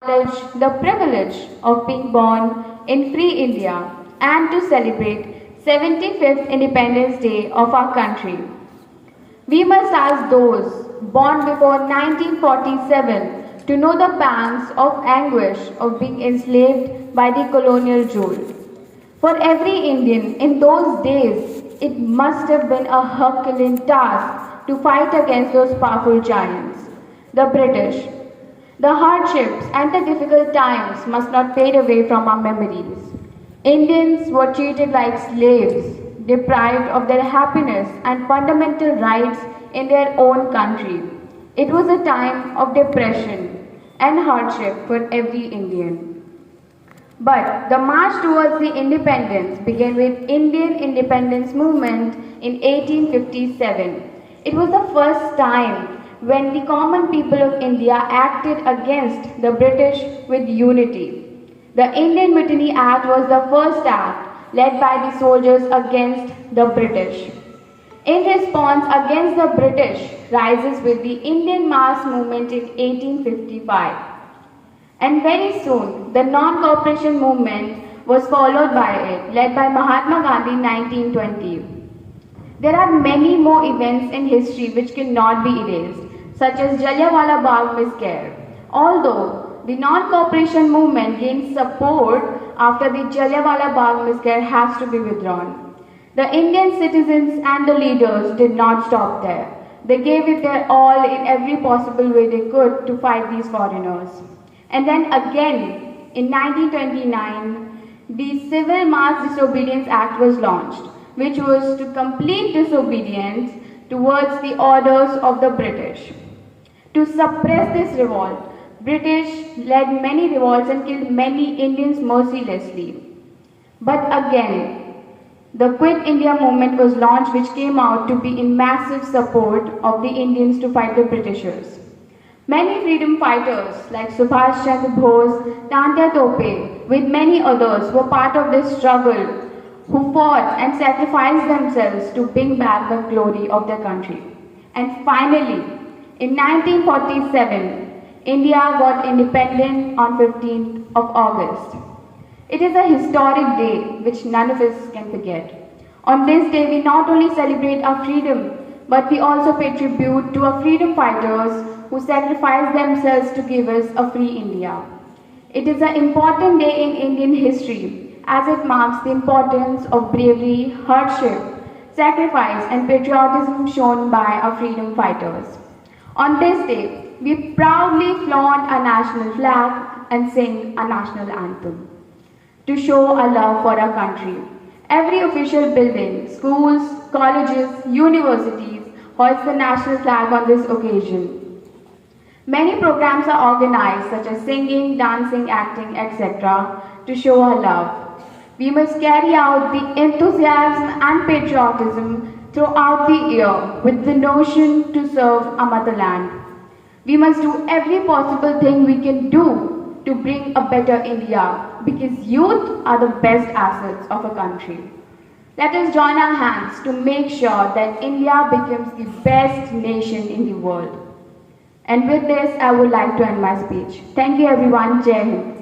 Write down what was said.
acknowledge the privilege of being born in free India and to celebrate 75th Independence Day of our country. We must ask those born before 1947 to know the pangs of anguish of being enslaved by the colonial rule. For every Indian in those days, it must have been a Herculean task to fight against those powerful giants, the British. The hardships and the difficult times must not fade away from our memories. Indians were treated like slaves, deprived of their happiness and fundamental rights in their own country. It was a time of depression and hardship for every Indian. But the march towards the independence began with Indian independence movement in 1857. It was the first time when the common people of India acted against the British with unity. The Indian Mutiny Act was the first act led by the soldiers against the British. In response against the British rises with the Indian mass movement in 1855. And very soon, the non-cooperation movement was followed by it, led by Mahatma Gandhi in 1920. There are many more events in history which cannot be erased, such as Jallianwala Bagh massacre. Although the non-cooperation movement gained support after the Jallianwala Bagh massacre has to be withdrawn. The Indian citizens and the leaders did not stop there. They gave it their all in every possible way they could to fight these foreigners. And then again, in 1929, the Civil Mass Disobedience Act was launched, which was to complete disobedience towards the orders of the British. To suppress this revolt, British led many revolts and killed many Indians mercilessly. But again, the Quit India movement was launched, which came out to be in massive support of the Indians to fight the Britishers. Many freedom fighters like Subhash Chandra Bose, Tantya Tope, with many others were part of this struggle, who fought and sacrificed themselves to bring back the glory of their country. And finally, in 1947, India got independent on 15th of August. It is a historic day which none of us can forget. On this day, we not only celebrate our freedom, but we also pay tribute to our freedom fighters who sacrificed themselves to give us a free India. It is an important day in Indian history as it marks the importance of bravery, hardship, sacrifice and patriotism shown by our freedom fighters. On this day, we proudly flaunt our national flag and sing our national anthem to show our love for our country. Every official building, schools, colleges, universities hoist the national flag on this occasion. Many programs are organized such as singing, dancing, acting, etc. to show our love. We must carry out the enthusiasm and patriotism throughout the year with the notion to serve our motherland. We must do every possible thing we can do to bring a better India because youth are the best assets of a country. Let us join our hands to make sure that India becomes the best nation in the world. And with this, I would like to end my speech. Thank you everyone. Jai Hind.